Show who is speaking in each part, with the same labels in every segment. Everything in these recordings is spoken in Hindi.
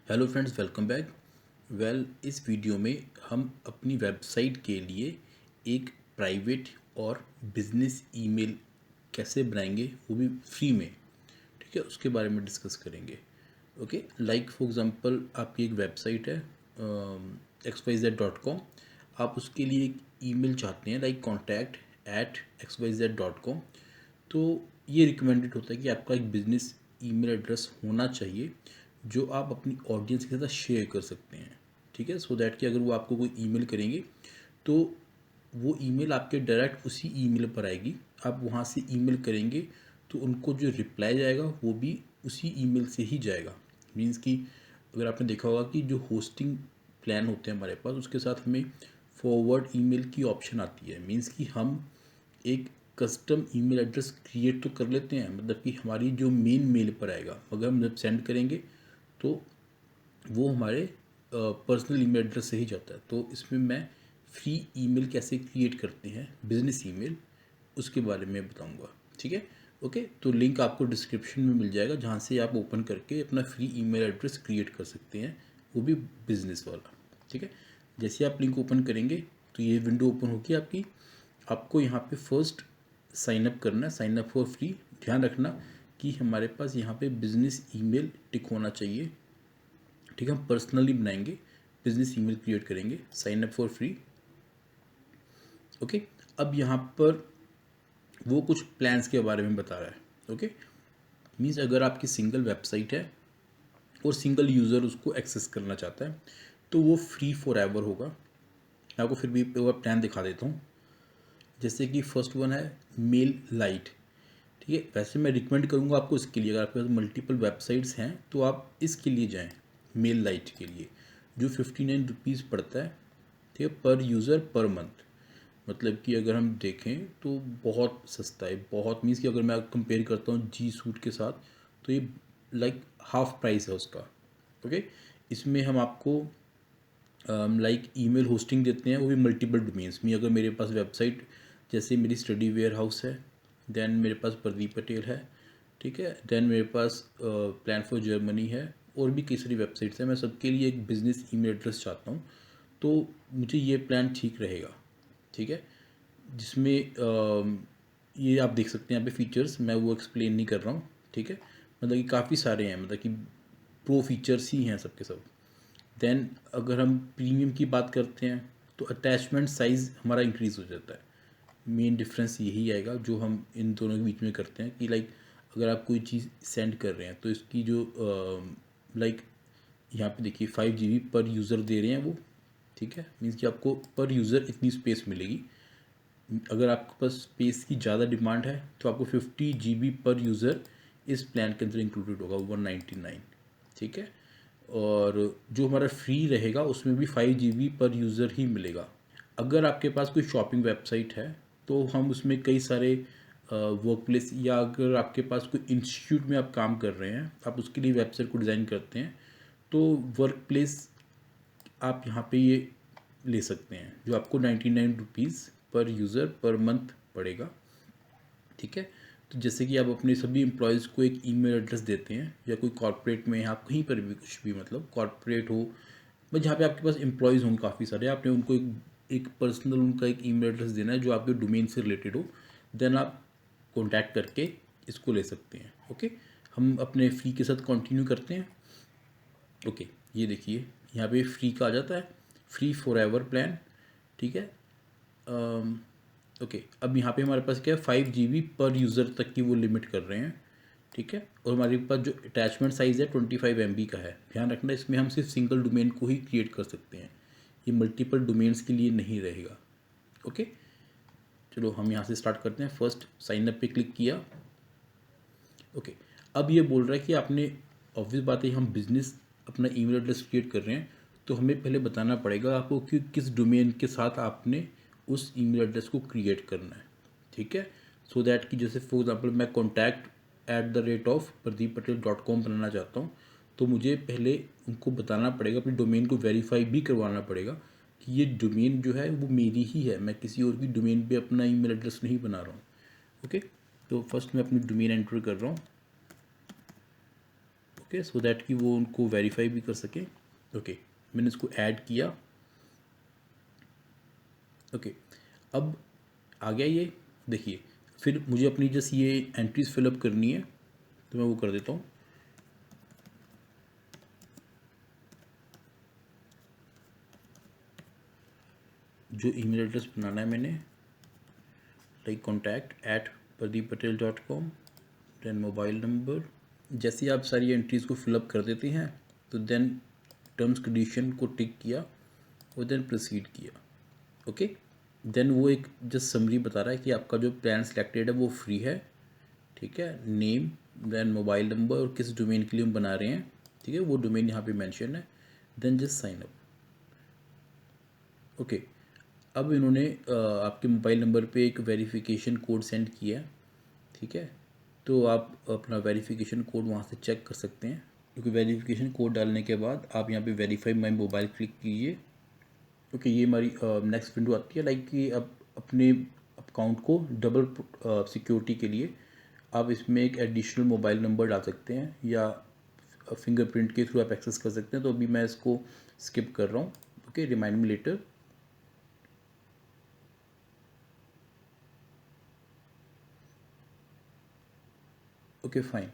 Speaker 1: Hello friends, welcome back. इस वीडियो में हम अपनी वेबसाइट के लिए एक प्राइवेट और बिजनेस ईमेल कैसे बनाएंगे, वो भी फ्री में। ठीक है, उसके बारे में डिस्कस करेंगे। ओके, लाइक फॉर एग्जांपल आपकी एक वेबसाइट है xyz.com। आप उसके लिए एक ईमेल चाहते हैं लाइक contact@xyz.com। तो ये रिकमेंडेड होता है कि आपका एक बिजनेस ईमेल एड्रेस होना चाहिए जो आप अपनी ऑडियंस के साथ शेयर कर सकते हैं। ठीक है, सो दैट कि अगर वो आपको कोई ईमेल करेंगे तो वो ईमेल आपके डायरेक्ट उसी ईमेल पर आएगी। आप वहाँ से ईमेल करेंगे तो उनको जो रिप्लाई जाएगा वो भी उसी ईमेल से ही जाएगा। मीन्स कि अगर आपने देखा होगा कि जो होस्टिंग प्लान होते हैं हमारे पास, उसके साथ हमें फॉरवर्ड ईमेल की ऑप्शन आती है। मीन्स कि हम एक कस्टम ईमेल एड्रेस क्रिएट तो कर लेते हैं, मतलब कि हमारी जो मेन मेल पर आएगा, अगर हम जब सेंड करेंगे तो वो हमारे पर्सनल ईमेल एड्रेस से ही जाता है। तो इसमें मैं फ्री ईमेल कैसे क्रिएट करते हैं, बिजनेस ईमेल, उसके बारे में बताऊंगा। ठीक है, ओके। तो लिंक आपको डिस्क्रिप्शन में मिल जाएगा जहाँ से आप ओपन करके अपना फ्री ईमेल एड्रेस क्रिएट कर सकते हैं, वो भी बिजनेस वाला। ठीक है, जैसे आप लिंक ओपन करेंगे तो ये विंडो ओपन होगी आपकी। आपको यहाँ पे फर्स्ट साइन अप करना है, साइन अप फॉर फ्री। ध्यान रखना कि हमारे पास यहाँ पे बिजनेस ईमेल टिक होना चाहिए। ठीक है, हम पर्सनली बनाएंगे, बिजनेस ईमेल क्रिएट करेंगे, sign up for free. Okay, अब यहाँ पर वो कुछ प्लान्स के बारे में बता रहा है। ओके, मीन्स अगर आपकी सिंगल वेबसाइट है और सिंगल यूज़र उसको एक्सेस करना चाहता है तो वो फ्री फॉर एवर होगा। मैं आपको फिर भी एक बार प्लान दिखा देता हूँ। जैसे कि फर्स्ट वन है मेल लाइट। ठीक है, वैसे मैं रिकमेंड करूँगा आपको इसके लिए, अगर आपके पास मल्टीपल वेबसाइट्स हैं तो आप इसके लिए जाएं, मेल लाइट के लिए, जो 59 रुपीज़ पड़ता है। ठीक है, पर यूज़र पर मंथ। मतलब कि अगर हम देखें तो बहुत सस्ता है, बहुत। मीन्स कि अगर मैं कंपेयर करता हूँ जी सूट के साथ तो ये लाइक हाफ प्राइस है उसका। ओके, इसमें हम आपको लाइक ईमेल होस्टिंग देते हैं, वो भी मल्टीपल डोमेन्स में। अगर मेरे पास वेबसाइट जैसे मेरी स्टडी वेयर हाउस है, देन मेरे पास प्रदीप पटेल है, ठीक है, देन मेरे पास प्लान फॉर जर्मनी है, और भी कई सारी वेबसाइट्स हैं। मैं सबके लिए एक बिजनेस ईमेल एड्रेस चाहता हूँ, तो मुझे ये प्लान ठीक रहेगा। ठीक है, जिसमें ये आप देख सकते हैं यहाँ पे फीचर्स, मैं वो एक्सप्लेन नहीं कर रहा हूँ। ठीक है, मतलब कि काफ़ी सारे हैं, मतलब कि प्रो फीचर्स ही हैं सबके सब। देन अगर हम प्रीमियम की बात करते हैं तो अटैचमेंट साइज़ हमारा इंक्रीज़ हो जाता है। मेन डिफरेंस यही आएगा जो हम इन दोनों के बीच में करते हैं कि लाइक अगर आप कोई चीज़ सेंड कर रहे हैं तो इसकी जो लाइक यहाँ पे देखिए 5 GB पर यूज़र दे रहे हैं वो। ठीक है, मीन्स कि आपको पर यूज़र इतनी स्पेस मिलेगी। अगर आपके पास स्पेस की ज़्यादा डिमांड है तो आपको 50 GB पर यूज़र इस प्लान के अंदर इंक्लूडेड होगा, 199। ठीक है, और जो हमारा फ्री रहेगा उसमें भी 5 GB पर यूज़र ही मिलेगा। अगर आपके पास कोई शॉपिंग वेबसाइट है तो हम उसमें कई सारे वर्क प्लेस, या अगर आपके पास कोई इंस्टीट्यूट में आप काम कर रहे हैं, आप उसके लिए वेबसाइट को डिज़ाइन करते हैं, तो वर्क प्लेस आप यहाँ पे ये ले सकते हैं, जो आपको 99 रुपीज़ पर यूज़र पर मंथ पड़ेगा। ठीक है, तो जैसे कि आप अपने सभी एम्प्लॉयज़ को एक ईमेल एड्रेस देते हैं, या कोई कॉर्पोरेट में, आप कहीं पर भी कुछ भी, मतलब कॉर्पोरेट हो, बस जहाँ पे आपके पास एम्प्लॉयज़ हों काफ़ी सारे, आपने उनको एक पर्सनल उनका एक ईमेल एड्रेस देना है जो आपके डोमेन से रिलेटेड हो। देन आप कॉन्टैक्ट करके इसको ले सकते हैं। ओके, हम अपने फ्री के साथ कंटिन्यू करते हैं। ओके, ये देखिए यहाँ पे फ्री का आ जाता है, फ्री फॉर एवर प्लान। ठीक है, ओके, अब यहाँ पे हमारे पास क्या है, 5 GB पर यूज़र तक की वो लिमिट कर रहे हैं। ठीक है, और हमारे पास जो अटैचमेंट साइज़ है 25 MB का है। ध्यान रखना, इसमें हम सिर्फ सिंगल डोमेन को ही क्रिएट कर सकते हैं, ये मल्टीपल डोमेन्स के लिए नहीं रहेगा। ओके, चलो हम यहाँ से स्टार्ट करते हैं। फर्स्ट साइन अप पे क्लिक किया। ओके, अब ये बोल रहा है कि आपने, ऑब्वियस बात है, हम बिजनेस अपना ईमेल एड्रेस क्रिएट कर रहे हैं तो हमें पहले बताना पड़ेगा आपको कि किस डोमेन के साथ आपने उस ईमेल एड्रेस को क्रिएट करना है। ठीक है, सो दैट कि जैसे फॉर एग्जांपल मैं contact@प्रदीप पटेल.com बनाना चाहता हूँ, तो मुझे पहले उनको बताना पड़ेगा, अपने डोमेन को वेरीफाई भी करवाना पड़ेगा कि ये डोमेन जो है वो मेरी ही है, मैं किसी और की डोमेन पे अपना ईमेल एड्रेस नहीं बना रहा हूँ। ओके, तो फर्स्ट मैं अपनी डोमेन एंटर कर रहा हूँ। ओके, सो दैट कि वो उनको वेरीफाई भी कर सकें। ओके, मैंने इसको ऐड किया। ओके, अब आ गया ये। देखिए, फिर मुझे अपनी जस्ट ये एंट्रीज फिलअप करनी है, तो मैं वो कर देता हूँ। जो ईमेल एड्रेस बनाना है मैंने, like contact@pradeeppatel.com, then mobile number. जैसे ही आप सारी एंट्रीज़ को फिलअप कर देते हैं तो देन टर्म्स कंडीशन को टिक किया और देन प्रोसीड किया। ओके, देन वो एक जस्ट समरी बता रहा है कि आपका जो प्लान सिलेक्टेड है वो फ्री है। ठीक है, नेम, देन मोबाइल नंबर और किस डोमेन के लिए हम बना रहे हैं। ठीक है, वो डोमेन यहाँ पे मेंशन है, then just sign up. Okay, अब इन्होंने आपके मोबाइल नंबर पे एक वेरिफिकेशन कोड सेंड किया है। ठीक है, तो आप अपना वेरिफिकेशन कोड वहाँ से चेक कर सकते हैं, क्योंकि वेरिफिकेशन कोड डालने के बाद आप यहाँ पे वेरीफाई माई मोबाइल क्लिक कीजिए। ओके, ये हमारी नेक्स्ट विंडो आती है, लाइक कि आप अपने अकाउंट को डबल सिक्योरिटी के लिए आप इसमें एक एडिशनल मोबाइल नंबर डाल सकते हैं या फिंगरप्रिंट के थ्रू आप एक्सेस कर सकते हैं। तो अभी मैं इसको स्किप कर रहा हूँ। Okay, remind me later. Okay fine.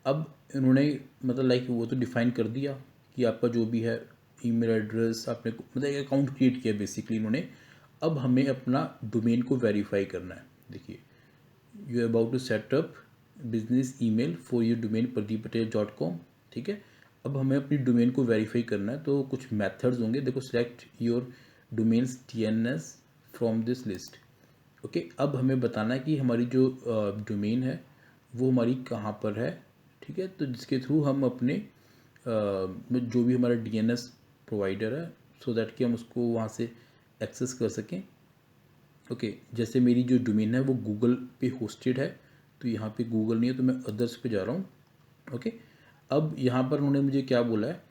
Speaker 1: अब इन्होंने मतलब लाइक वो तो डिफाइन कर दिया कि आपका जो भी है ईमेल एड्रेस आपने मतलब एक अकाउंट क्रिएट किया बेसिकली इन्होंने। अब हमें अपना डोमेन को वेरीफाई करना है। देखिए, you are about to set up business email for your domain pradeeppatel.com। ठीक है, अब हमें अपनी डोमेन को वेरीफाई करना है, तो कुछ मेथड्स होंगे। देखो, select your domains DNS from this list. Okay, अब हमें बताना है कि हमारी जो डोमेन है वो हमारी कहाँ पर है। ठीक है, तो जिसके थ्रू हम अपने जो भी हमारा DNS प्रोवाइडर है, सो दैट कि हम उसको वहाँ से एक्सेस कर सकें। ओके, जैसे मेरी जो डोमेन है वो गूगल पे होस्टेड है, तो यहाँ पे गूगल नहीं है, तो मैं अदर्स पे जा रहा हूँ। ओके, अब यहाँ पर उन्होंने मुझे क्या बोला है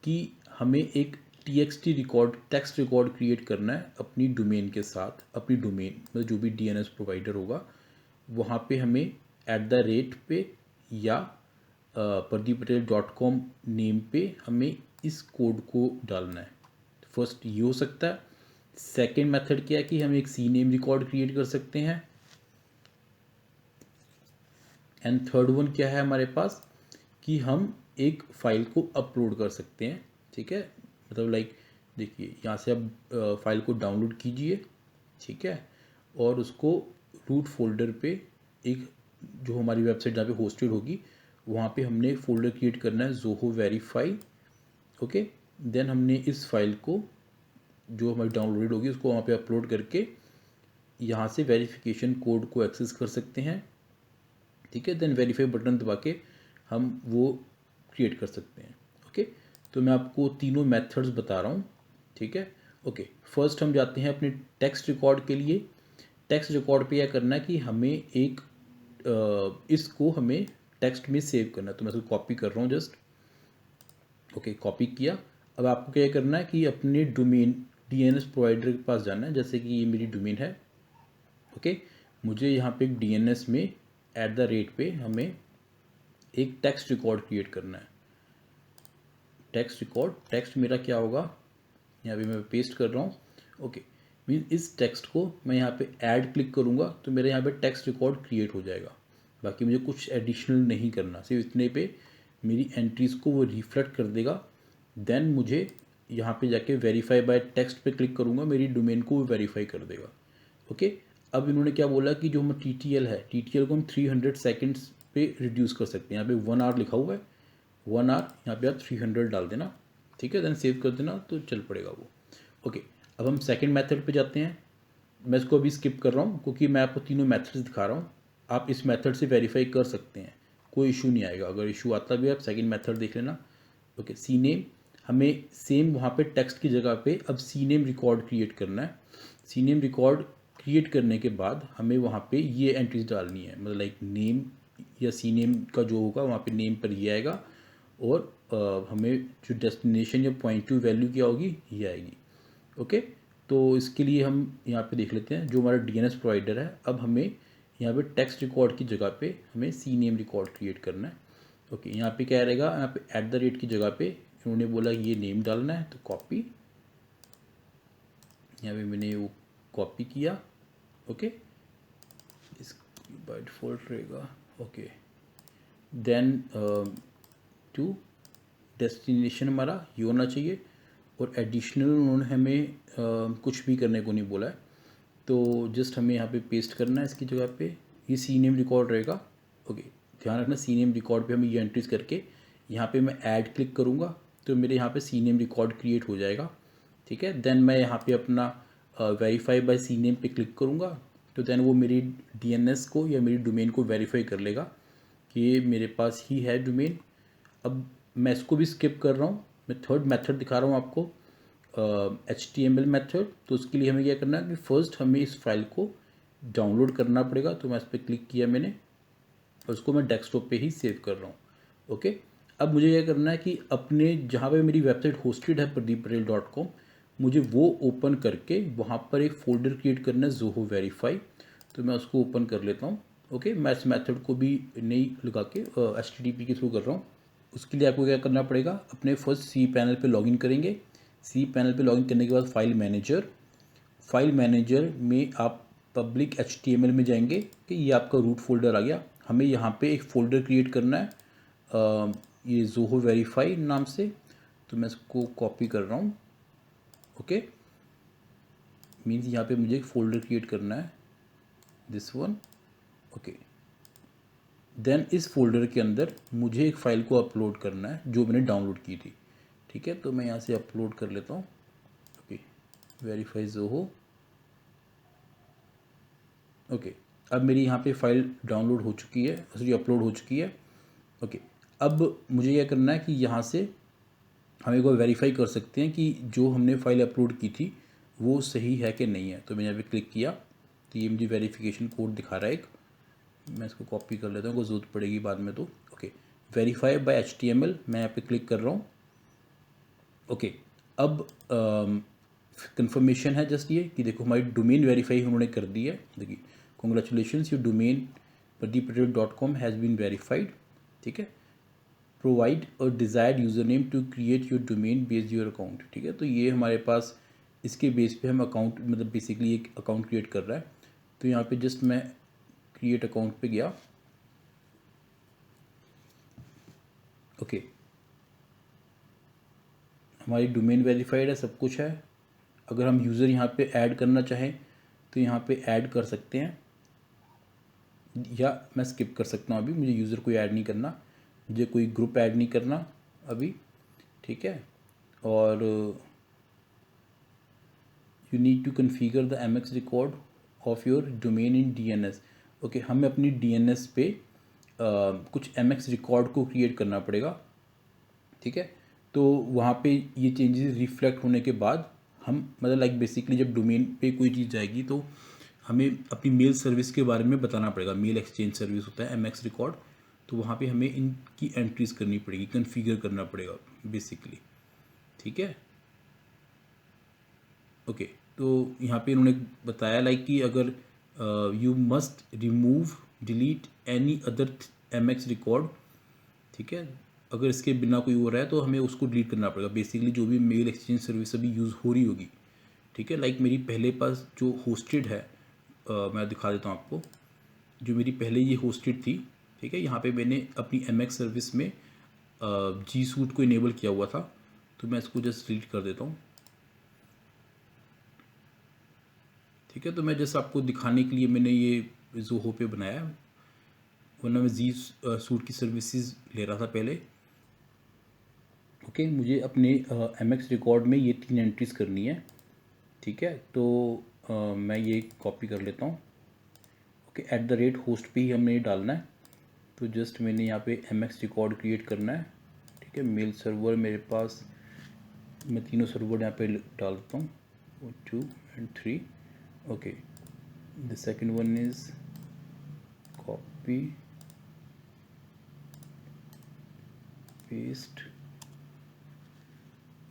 Speaker 1: कि हमें एक TXT record, text record create करना है अपनी डोमेन के साथ। अपनी डोमेन मतलब जो भी DNS प्रोवाइडर होगा वहाँ पे हमें @ पे या pradeeppatel.com नेम पे हमें इस कोड को डालना है। फर्स्ट ये हो सकता है। सेकेंड मेथड क्या है कि हम एक CNAME रिकॉर्ड क्रिएट कर सकते हैं। एंड थर्ड वन क्या है हमारे पास कि हम एक फाइल को अपलोड कर सकते हैं। ठीक है, मतलब लाइक देखिए, यहाँ से आप फाइल को डाउनलोड कीजिए। ठीक है, और उसको रूट फोल्डर पे एक जो हमारी वेबसाइट जहाँ पे होस्टेड होगी वहाँ पे हमने फोल्डर क्रिएट करना है, जोहो वेरीफाई। ओके, देन हमने इस फाइल को जो हमारी डाउनलोडेड होगी उसको वहाँ पे अपलोड करके यहाँ से वेरिफिकेशन कोड को एक्सेस कर सकते हैं। ठीक है, देन वेरीफाई बटन दबा के हम वो क्रिएट कर सकते हैं। ओके, तो मैं आपको तीनों मेथड्स बता रहा हूँ। ठीक है, ओके, फर्स्ट हम जाते हैं अपने टेक्स्ट रिकॉर्ड के लिए। टेक्स्ट रिकॉर्ड पे क्या करना है कि हमें एक इसको हमें टेक्स्ट में सेव करना है, तो मैं इसको कॉपी कर रहा हूँ जस्ट। ओके, कॉपी किया। अब आपको क्या करना है कि अपने डोमेन DNS प्रोवाइडर के पास जाना है, जैसे कि ये मेरी डोमेन है। ओके, मुझे यहाँ पे एक DNS में @ पे हमें एक टेक्स्ट रिकॉर्ड क्रिएट करना है। टेक्स्ट रिकॉर्ड, टेक्स्ट मेरा क्या होगा, यहाँ पे मैं पेस्ट कर रहा हूँ। ओके, मीन इस टेक्स्ट को मैं यहाँ पे ऐड क्लिक करूँगा तो मेरे यहाँ पे टेक्स्ट रिकॉर्ड क्रिएट हो जाएगा। बाकी मुझे कुछ एडिशनल नहीं करना, सिर्फ इतने पे मेरी एंट्रीज़ को वो रिफ्लेक्ट कर देगा। देन मुझे यहाँ पे जाके वेरीफाई बाय टेक्स्ट पे क्लिक करूँगा, मेरी डोमेन को वो वेरीफाई कर देगा। ओके, अब इन्होंने क्या बोला कि जो हम TTL है, TTL को हम 300 सेकेंड्स पे रिड्यूस कर सकते हैं। यहाँ पे 1 आवर लिखा हुआ है, 1 आवर, यहाँ पे आप 300 डाल देना। ठीक है, देन सेव कर देना तो चल पड़ेगा वो। ओके, अब हम सेकंड मेथड पे जाते हैं। मैं इसको अभी स्किप कर रहा हूँ क्योंकि मैं आपको तीनों मेथड्स दिखा रहा हूँ। आप इस मेथड से वेरीफाई कर सकते हैं, कोई इशू नहीं आएगा। अगर इशू आता भी है आप सेकंड मेथड देख लेना। ओके, CNAME, हमें सेम वहाँ पे टेक्स्ट की जगह पे अब CNAME रिकॉर्ड क्रिएट करना है। CNAME रिकॉर्ड क्रिएट करने के बाद हमें वहाँ पे ये एंट्रीज डालनी है, मतलब लाइक नेम या CNAME का जो होगा वहाँ पे नेम पर ये आएगा, और हमें जो डेस्टिनेशन या पॉइंट टू वैल्यू क्या होगी ये आएगी। ओके, तो इसके लिए हम यहाँ पे देख लेते हैं जो हमारा DNS प्रोवाइडर है। अब हमें यहाँ पे टेक्स्ट रिकॉर्ड की जगह पे हमें CNAME रिकॉर्ड क्रिएट करना है। ओके, यहाँ पे क्या रहेगा, यहाँ पे एट द रेट की जगह पे इन्होंने बोला ये नेम डालना है, तो कॉपी, यहाँ पे मैंने वो कॉपी किया। ओके, इस बाय डिफ़ॉल्ट रहेगा। ओके, देन टू डेस्टिनेशन हमारा ये होना चाहिए, और एडिशनल उन्होंने हमें कुछ भी करने को नहीं बोला है, तो जस्ट हमें यहाँ पे पेस्ट करना है इसकी जगह पे। ये सी नेम रिकॉर्ड रहेगा। ओके, ध्यान रखना सी नेम रिकॉर्ड पे हमें ये एंट्रीज करके यहाँ पे मैं ऐड क्लिक करूँगा तो मेरे यहाँ पे सी नेम रिकॉर्ड क्रिएट हो जाएगा। ठीक है, देन मैं यहाँ पे अपना वेरीफाई बाय सी नेम पे क्लिक करूँगा, तो देन वो मेरी डीएनएस को या मेरी डोमेन को वेरीफाई कर लेगा कि ये मेरे पास ही है डोमेन। अब मैं इसको भी स्किप कर रहा हूँ, मैं थर्ड मेथड दिखा रहा हूँ आपको, HTML मेथड। तो उसके लिए हमें क्या करना है कि फ़र्स्ट हमें इस फाइल को डाउनलोड करना पड़ेगा। तो मैं इस पर क्लिक किया मैंने, और उसको मैं डेस्कटॉप पे ही सेव कर रहा हूँ। ओके, अब मुझे क्या करना है कि अपने जहाँ पे मेरी वेबसाइट होस्टेड है pradeeppatel.com, मुझे वो ओपन करके वहाँ पर एक फ़ोल्डर क्रिएट करना है ज़ोहो वेरीफाई। तो मैं उसको ओपन कर लेता हूँ। ओके, मैं इस मेथड को भी नहीं लगा के HTTP के थ्रू कर रहा हूँ। उसके लिए आपको क्या करना पड़ेगा, अपने फर्स्ट सी पैनल पे लॉगिन करेंगे। सी पैनल पे लॉगिन करने के बाद फाइल मैनेजर में आप पब्लिक HTML में जाएंगे कि ये आपका रूट फोल्डर आ गया। हमें यहाँ पे एक फ़ोल्डर क्रिएट करना है ये ज़ोहो वेरीफाई नाम से। तो मैं इसको कॉपी कर रहा हूँ। ओके, मीन्स यहाँ पे मुझे एक फ़ोल्डर क्रिएट करना है, दिस वन। ओके, देन इस फोल्डर के अंदर मुझे एक फ़ाइल को अपलोड करना है जो मैंने डाउनलोड की थी। ठीक है, तो मैं यहाँ से अपलोड कर लेता हूँ। Okay, verify Zoho. ओके, अब मेरी यहाँ पे फाइल डाउनलोड हो चुकी है, सॉरी अपलोड हो चुकी है। ओके, अब मुझे क्या करना है कि यहाँ से हम एक बार वेरीफाई कर सकते हैं कि जो हमने फाइल अपलोड की थी वो सही है कि नहीं है। तो मैंने यहाँ पे क्लिक किया तो ये मुझे वेरिफिकेशन कोड दिखा रहा है एक, मैं इसको कॉपी कर लेता हूँ, कोई ज़रूरत पड़ेगी बाद में। तो ओके, वेरीफाई बाय HTML मैं यहाँ पे क्लिक कर रहा हूँ। ओके, अब कंफर्मेशन है जस्ट ये कि देखो हमारी डोमेन वेरीफाई उन्होंने कर दी है। देखिए, congratulations your domain pradeeppatel.com has been verified. ठीक है, provide a desired user name to create your domain based your account. ठीक है, तो ये हमारे पास इसके बेस पे हम अकाउंट, मतलब बेसिकली एक अकाउंट क्रिएट कर रहा है। तो यहाँ पे जस्ट मैं क्रिएट अकाउंट पे गया। ओके, हमारी डोमेन वेरीफाइड है, सब कुछ है। अगर हम यूज़र यहाँ पे ऐड करना चाहें तो यहाँ पे ऐड कर सकते हैं, या मैं स्किप कर सकता हूँ। अभी मुझे यूज़र कोई ऐड नहीं करना, मुझे कोई ग्रुप ऐड नहीं करना अभी। ठीक है, और you need to configure the MX record of your domain in DNS। ओके, हमें अपनी DNS पे कुछ MX रिकॉर्ड को क्रिएट करना पड़ेगा। ठीक है, तो वहाँ पे ये चेंजेस रिफ्लेक्ट होने के बाद हम, मतलब लाइक बेसिकली जब डोमेन पे कोई चीज़ जाएगी तो हमें अपनी मेल सर्विस के बारे में बताना पड़ेगा। मेल एक्सचेंज सर्विस होता है MX रिकॉर्ड, तो वहाँ पे हमें इनकी एंट्रीज करनी पड़ेगी, कन्फिगर करना पड़ेगा बेसिकली। ठीक है, ओके, तो यहाँ पे इन्होंने बताया लाइक कि अगर you must remove delete any other MX record. ठीक है, अगर इसके बिना कोई हो रहा है तो हमें उसको डिलीट करना पड़ेगा, बेसिकली जो भी मेल एक्सचेंज सर्विस अभी यूज़ हो रही होगी। ठीक है, लाइक मेरी पहले पास जो होस्टेड है, मैं दिखा देता हूँ आपको, जो मेरी पहले ये होस्टेड थी। ठीक है, यहाँ पे मैंने अपनी MX सर्विस में G सूट को इनेबल किया हुआ था, तो मैं इसको जस्ट डिलीट कर देता हूँ। ठीक है, तो मैं जस्ट आपको दिखाने के लिए मैंने ये ज़ोहो पे बनाया, वरना मैं G सूट की सर्विसेज ले रहा था पहले। ओके, मुझे अपने MX रिकॉर्ड में ये 3 एंट्रीज करनी है। ठीक है, तो मैं ये कॉपी कर लेता हूँ। Okay, at the rate host पे ही हमें ये डालना है। तो जस्ट मैंने यहाँ पे MX रिकॉर्ड क्रिएट करना है। ठीक है, मेल सर्वर मेरे पास, मैं तीनों सर्वर यहाँ पे डाल देता हूँ, 2 and 3। Okay, the second one is copy paste,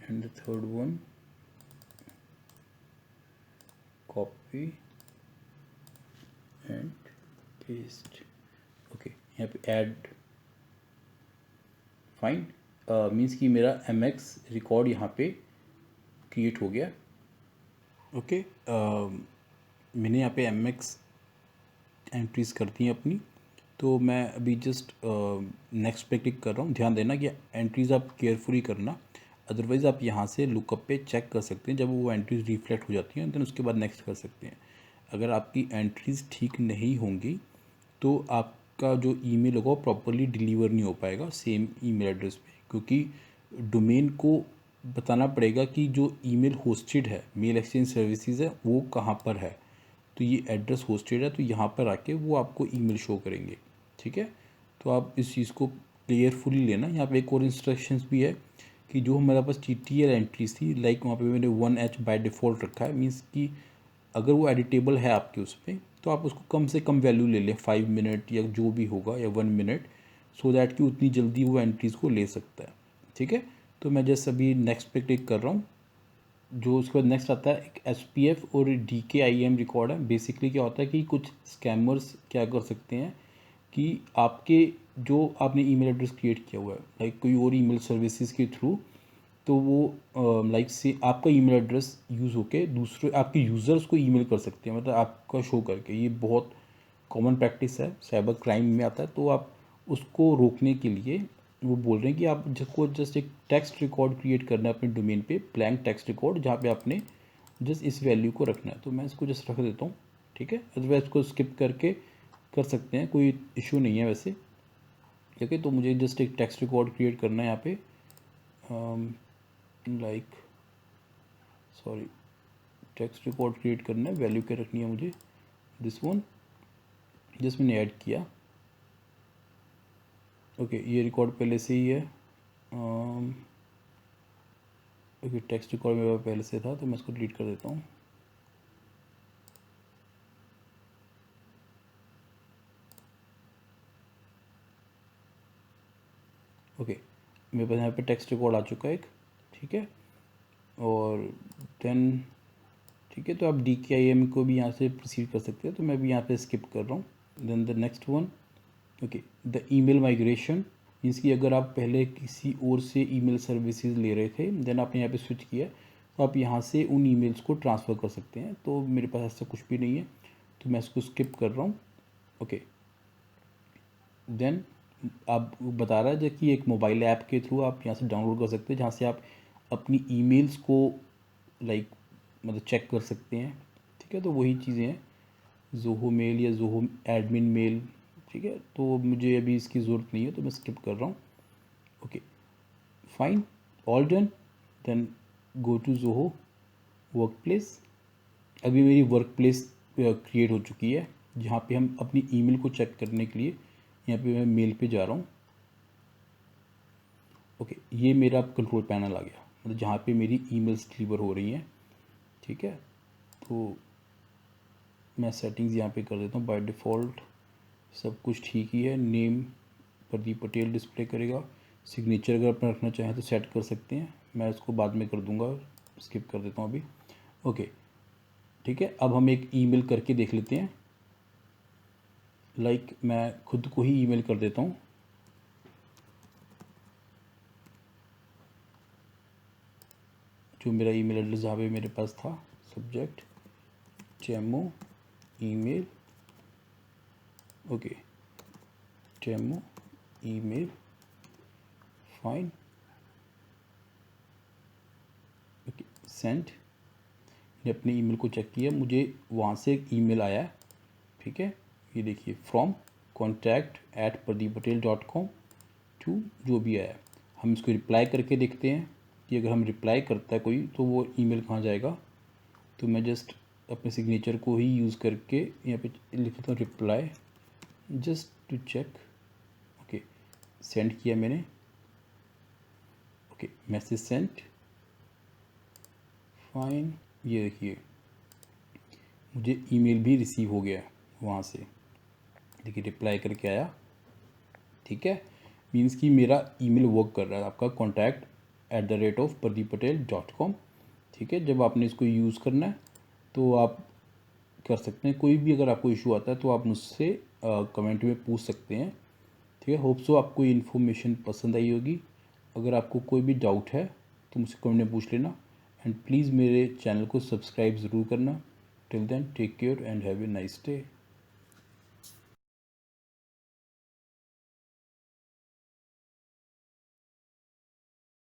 Speaker 1: and the third one copy and paste। Okay, यहाँ पे ऐड फाइन। मीन्स कि मेरा MX रिकॉर्ड यहाँ पे क्रिएट हो गया। ओके, मैंने यहाँ पे MX एंट्रीज़ कर दी हैं अपनी। तो मैं अभी जस्ट नेक्स्ट पे क्लिक कर रहा हूँ। ध्यान देना कि एंट्रीज़ आप केयरफुली करना, अदरवाइज़ आप यहाँ से लुकअप पे चेक कर सकते हैं। जब वो एंट्रीज रिफ्लेक्ट हो जाती हैं देन उसके बाद नेक्स्ट कर सकते हैं। अगर आपकी एंट्रीज़ ठीक नहीं होंगी तो आपका जो ईमेल होगा वो प्रॉपरली डिलीवर नहीं हो पाएगा सेम ईमेल एड्रेस पे, क्योंकि डोमेन को बताना पड़ेगा कि जो ईमेल होस्टेड है, मेल एक्सचेंज सर्विसेज है, वो कहाँ पर है। तो ये एड्रेस होस्टेड है, तो यहाँ पर आके वो आपको ईमेल शो करेंगे। ठीक है, तो आप इस चीज़ को क्लियरफुली लेना। यहाँ पे एक और इंस्ट्रक्शंस भी है कि जो हमारे पास TTL एंट्रीज थी, लाइक वहाँ पे मैंने 1H बाय डिफ़ॉल्ट रखा है। मीन्स कि अगर वो एडिटेबल है आपके उस पर तो आप उसको कम से कम वैल्यू ले लें, 5 मिनट या जो भी होगा, या 1 मिनट, सो दैट कि उतनी जल्दी वो एंट्रीज़ को ले सकता है। ठीक है, तो मैं जस्ट अभी नेक्स्ट पे क्लिक कर रहा हूँ। जो उसके बाद नेक्स्ट आता है एक SPF और DKIM रिकॉर्ड है। बेसिकली क्या होता है कि कुछ स्कैमर्स क्या कर सकते हैं कि आपके जो आपने ईमेल एड्रेस क्रिएट किया हुआ है, लाइक कोई और ईमेल सर्विसेज के थ्रू, तो वो लाइक से आपका ईमेल एड्रेस यूज़ होके दूसरे आपके यूज़र्स को ईमेल कर सकते हैं, मतलब आपका शो करके। ये बहुत कॉमन प्रैक्टिस है, साइबर क्राइम में आता है। तो आप उसको रोकने के लिए वो बोल रहे हैं कि आप जिसको जस्ट एक टेक्स्ट रिकॉर्ड क्रिएट करना है अपने डोमेन पे, ब्लैंक टेक्स्ट रिकॉर्ड, जहाँ पे आपने जस्ट इस वैल्यू को रखना है। तो मैं इसको जस्ट रख देता हूँ। ठीक है, अदरवाइज इसको स्किप करके कर सकते हैं, कोई इशू नहीं है वैसे। ठीक है, तो मुझे जस्ट एक टेक्स्ट रिकॉर्ड क्रिएट करना है यहाँ पे, like sorry, text record create करना है, वैल्यू क्या रखनी है मुझे, दिस वन, जस्ट मैंने ऐड किया। ओके, ये रिकॉर्ड पहले से ही है। ओके, टेक्स्ट रिकॉर्ड मेरे पास पहले से था, तो मैं इसको डिलीट कर देता हूँ। ओके, मेरे पास यहाँ पे टेक्स्ट रिकॉर्ड आ चुका है एक। ठीक है, और देन ठीक है, तो आप DKIM को भी यहाँ से प्रोसीड कर सकते हैं, तो मैं भी यहाँ पे स्किप कर रहा हूँ। Then the next one, okay, the email migration. Means कि अगर आप पहले किसी और से ईमेल सर्विसेज ले रहे थे, देन आपने यहाँ पे स्विच किया, तो आप यहाँ से उन ईमेल्स को ट्रांसफ़र कर सकते हैं। तो मेरे पास ऐसा कुछ भी नहीं है, तो मैं इसको स्किप कर रहा हूँ। ओके, देन आप बता रहा है कि एक मोबाइल ऐप के थ्रू आप यहाँ से डाउनलोड कर सकते हैं, जहाँ से आप अपनी ईमेल्स को लाइक मतलब चेक कर सकते हैं। ठीक है, तो वही चीज़ें हैं, जोहो मेल या जोहो एडमिन मेल। ठीक है, तो मुझे अभी इसकी ज़रूरत नहीं है, तो मैं स्किप कर रहा हूँ। Okay, fine, all done. Then go to Zoho workplace. अभी मेरी वर्क प्लेस क्रिएट हो चुकी है, जहाँ पे हम अपनी ईमेल को चेक करने के लिए यहाँ पे मैं मेल पे जा रहा हूँ। ओके, ये मेरा कंट्रोल पैनल आ गया, मतलब जहाँ पे मेरी ईमेल्स डिलीवर हो रही हैं। ठीक है, तो मैं सेटिंग्स यहाँ पे कर देता हूँ। बाय डिफ़ॉल्ट सब कुछ ठीक ही है। नेम प्रदीप पटेल डिस्प्ले करेगा। सिग्नेचर अगर अपना रखना चाहें तो सेट कर सकते हैं, मैं इसको बाद में कर दूंगा, स्किप कर देता हूँ अभी। ओके, ठीक है, अब हम एक ईमेल करके देख लेते हैं। लाइक मैं खुद को ही ईमेल कर देता हूँ। जो मेरा ईमेल एड्रेस जहाँ पे मेरे पास था, subject demo email. Okay, demo email, fine. Okay, send. मैंने अपने ईमेल को चेक किया, मुझे वहाँ से एक ईमेल आया है। ठीक है, ये देखिए, फ्रॉम contact@pradeeppatel.com टू जो भी आया है। हम इसको रिप्लाई करके देखते हैं कि अगर हम रिप्लाई करता है कोई तो वो ईमेल कहाँ जाएगा। तो मैं जस्ट अपने सिग्नेचर को ही यूज़ करके यहाँ पे लिखता हूँ reply, just to check. Okay, send किया मैंने। Okay, message send, fine. ये देखिए, मुझे ईमेल भी रिसीव हो गया वहाँ से, देखिए रिप्लाई करके आया। ठीक है, मीन्स कि मेरा ईमेल वर्क कर रहा है, आपका contact@pradeeppatel.com। ठीक है, जब आपने इसको यूज़ करना है तो आप कर सकते हैं। कोई भी अगर आपको इशू आता है तो आप मुझसे कमेंट में पूछ सकते हैं। ठीक है। होप सो आपको ये इन्फॉर्मेशन पसंद आई होगी। अगर आपको कोई भी डाउट है तो मुझसे कमेंट में पूछ लेना, एंड प्लीज़ मेरे चैनल को सब्सक्राइब ज़रूर करना। Till then take care and have a nice day.